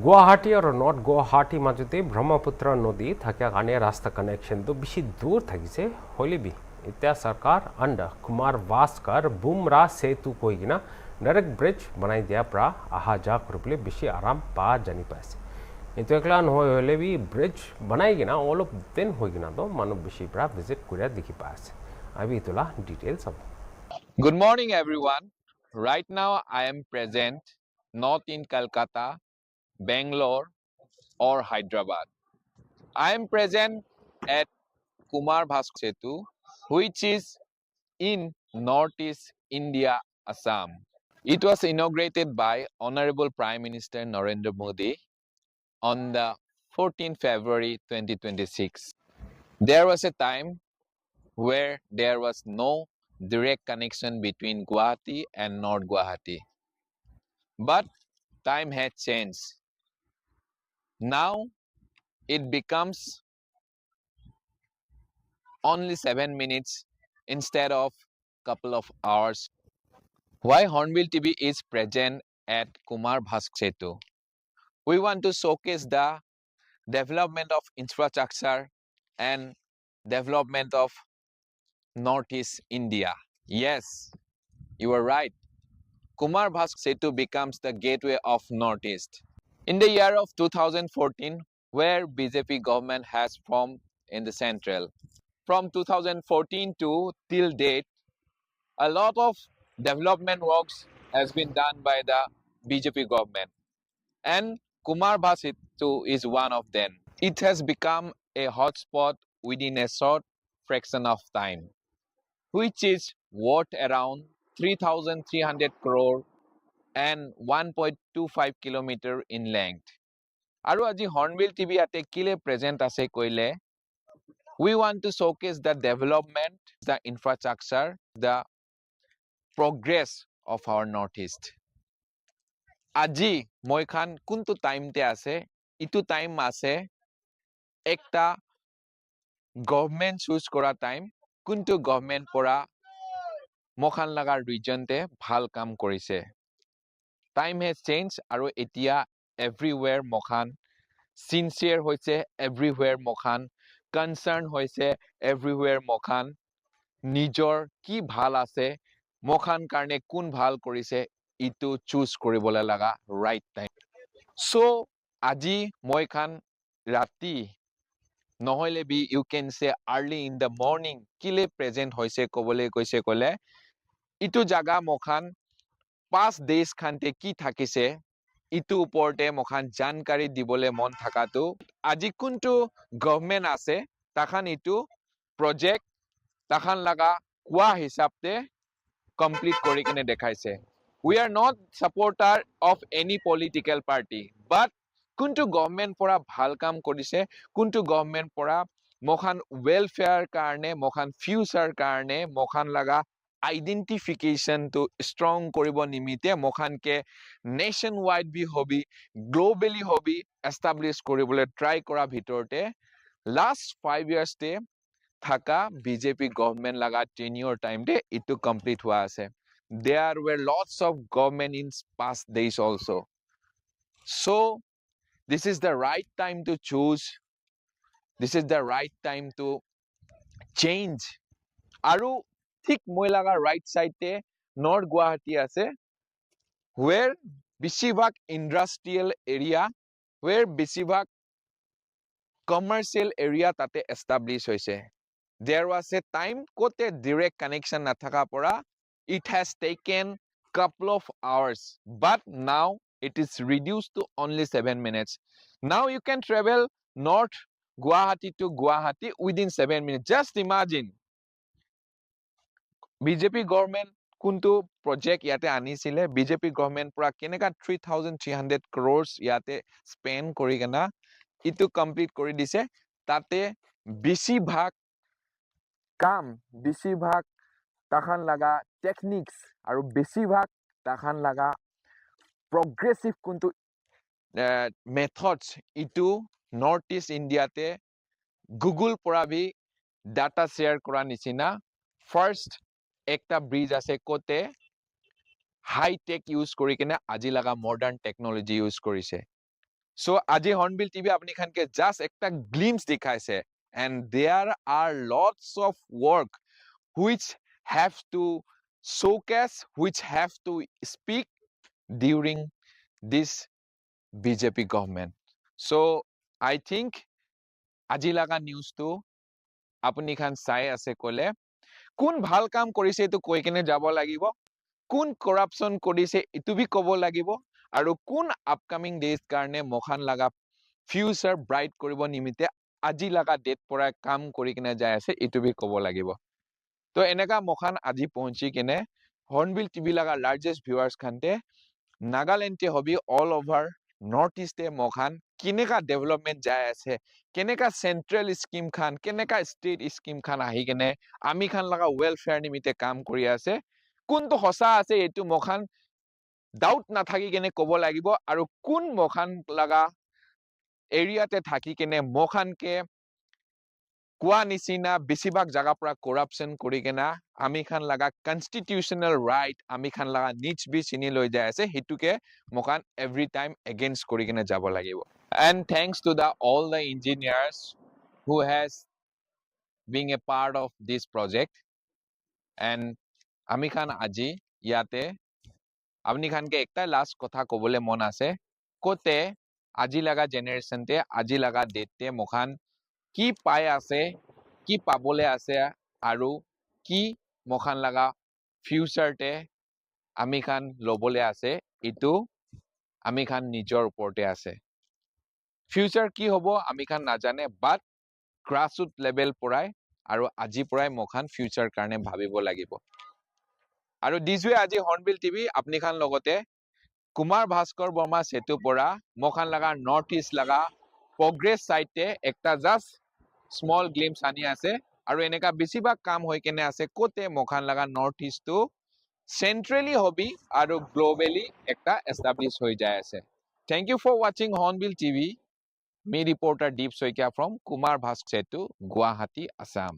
গুৱাহাটী আৰু নৰ্থ গুৱাহাটী মাজতে ব্ৰহ্মপুত্ৰ নদী থকাৰ কাৰণে ৰাস্তা কানেকশ্যনটো বেছি দূৰ থাকিছে হ'লেবি এতিয়া চৰকাৰ আণ্ডাৰ কুমাৰ ভাস্কৰ বুমৰা সেতু কৈ কিনা ডাইৰেক্ট ব্ৰিজ বনাই দিয়াৰ পৰা অহা যোৱা কৰিবলৈ বেছি আৰাম পা জানি পাইছে এইটো একলা নহয় হ'লেবি ব্ৰিজ বনাই কিনা অলপ দিন হৈ কিনাতো মানুহ বেছি পৰা ভিজিট কৰি দেখি পাই আছে আমি তোলা ডিটেইলছ হ'ব Good morning, everyone. Right now, I am present not in Calcutta, Bangalore, or Hyderabad. I am present at Kumar Bhaskar Setu, which is in Northeast India, Assam. It was inaugurated by Honorable Prime Minister Narendra Modi on the 14th February 2026. There was a time where there was no direct connection between Guwahati and North Guwahati. But time has changed. Now it becomes only 7 minutes instead of couple of hours. Why Hornbill TV is present at Kumar Bhaskar Setu? We want to showcase the development of infrastructure and development of Northeast India. Yes, you are right. Kumar Bhaskar Setu becomes the gateway of Northeast. In the year of 2014, where BJP government has formed in the central, from 2014 to till date, a lot of development works has been done by the BJP government, and Kumar Bhaskar is one of them. It has become a hotspot within a short fraction of time, which is worth around 3,300 crore and 1.25 kilometer in length. আৰু আজি hornbill TV ইয়াতে কিলে present আছে কৈলে we want to showcase the development, the infrastructure, the progress of our northeast. আজি মই খান কোনটো টাইমতে আছে ইটো টাইম আছে একটা গভৰ্ণমেণ্ট চুজ কৰা টাইম কোনটো গভৰ্ণমেণ্ট পৰা মখান লাগাৰ ৰিজনতে ভাল কাম কৰিছে টাইম হেজ চেঞ্জ আৰু এতিয়া এভৰিৱেৰ মখান sincere hoise everywhere mokhan concern hoise everywhere mokhan nijor ki bhal ase mokhan karne kun bhal korise itu choose koribole laga right time so aji moi khan rati নহলে B you can say early in the morning kile present hoise kobole koise kole itu jaga mokhan 5 days khante ki thakise ইটো ওপৰতে মখান জানকাৰী দিবলে মন থাকাটো আজি কোনটো government আছে তাখান ইটো project তাখান লাগা কোৱা হিচাপতে কমপ্লিট কৰি কিনে দেখাইছে we are not supporter of any political party but কোনটো গভৰ্ণমেণ্ট পৰা ভাল কাম কৰিছে কোনটো গভৰ্ণমেণ্ট পৰা মখান ওয়েলফেয়াৰ কাৰণে মখান ফিউচাৰ কাৰণে মখান লাগা identification to strong koribo nimite mokhanke nationwide bi hobi globally hobi establish koribole try kora bhitorte last 5 years te thaka BJP government laga tenure time de it to complete hua ase there were lots of government in past days also so this is the right time to choose this is the right time to change aru ঠিক মই লাগা right সাইডে north Guwahati আছে where বেশিরভাগ industrial area where বেশিরভাগ commercial area তাতে establish হইছে there was a time কোতে direct connection না থাকা পড়া it has taken couple of hours but now it is reduced to only 7 minutes now you can travel north Guwahati to Guwahati within 7 minutes just imagine BJP government kuntu project yate anisile BJP government pura keneka 3,300 crores yate spend kori gana itu complete kori dise tate bisi bhag kam bisi bhag takhan laga techniques aru bisi bhag takhan laga progressive kuntu methods itu northeast India te Google pura bhi data share kora nisina first একটা bridge আছে কোতে high tech use কৰি কিনে আজি লাগা modern technology use কৰিছে So আজি Hornbill TV apni khan ke just ekta glimpse dikhaise, and there are lots of work which have to showcase, which have to speak during this BJP government. So I think আজি laga news to apni khan sai ase kole কোন ভাল কাম কৰিছে এটো কৈ কিনে যাব লাগিব, কোন কৰাপশন কৰিছে এটো বি ক'ব লাগিব, আৰু কোন আপকামিং ডেজ কাৰণে মখান লাগা ফিউচাৰ ব্ৰাইট কৰিব নিমিতে আজি লাগা ডেট পৰা কাম কৰি কিনে যাই আছে এটো বি ক'ব লাগিব। তো এনেকা মখান আজি পਹੁঁচি কিনে হৰ্নবিল টিভি লাগা লাৰ্জেষ্ট ভিউৱাৰ্স খানতে নাগালেণ্ডে হবি অল ওভাৰ নৰ্থ ইষ্টে মখান কেনেকা ডেভেলপমেন্ট যাই আছে, কেনেকা সেন্ট্ৰেল স্কিম খান, কেনেকা ষ্টেট স্কিম খান আহি কিনে আমি খান লাগা ওয়েলফেয়াৰ নিমিতে কাম কৰি আছে, কোনটো সঁচা আছে এটো মখান ডাউট নাথাকি কিনে ক'ব লাগিব, আৰু কোন মখান লাগা এৰিয়াতে থাকি কিনে মখানকে কোৱা নিচিনা বেছিভাগ জাগা পৰা কৰাপশন কৰি কিনা আমি খান লাগা কনস্টিটিউশনাল ৰাইট আমি খান লাগা নিডস বি চিনি লৈ যায় আছে, হেতুকে মখান এভৰি টাইম এগেইনষ্ট কৰি কিনে যাব লাগিব। And thanks to all the engineers who has being a part of this project. And আমি খান আজি ইয়াতে আপনি খানকে একটা লাস্ট কথা কবলে মন আছে, কোতে আজি লাগা জেনারেশন তে আজি লাগা ডেটে মখান কি পাই আছে, কি পাবলে আছে, আৰু কি মখান লাগা ফিউচাৰতে আমি খান লবলে আছে, ইটো আমি খান নিজৰ ওপৰতে আছে। ফিউচাৰ কি হব আমি খান নাজানে, বাট গ্ৰাসৰুট লেভেল পৰাই আৰু আজি পৰাই মখান ফিউচাৰ কাৰণে ভাবিব লাগিব। আৰু দিজুৱে আজি হৰ্নবিল টিভি আপনি খান লগতে কুমাৰ ভাস্কৰ বৰ্মা সেতু পৰা মখান লাগা নৰ্থ ইষ্ট লাগা প্ৰগ্ৰেছ সাইটে একটা জাস্ট স্মল গ্লিম্পস আনি আছে, আৰু এনেকা বেছিভাগ কাম হৈ কেনে আছে কোতে মখান লাগা নৰ্থ ইষ্ট টু সেন্ট্ৰেলি হবি আৰু গ্লোবেলি একটা এস্টাবলিশ হৈ যায় আছে। Thank you for watching Hornbill TV. Me reporter Deep Soikia from Kumar Bhask Setu, Guwahati, Assam.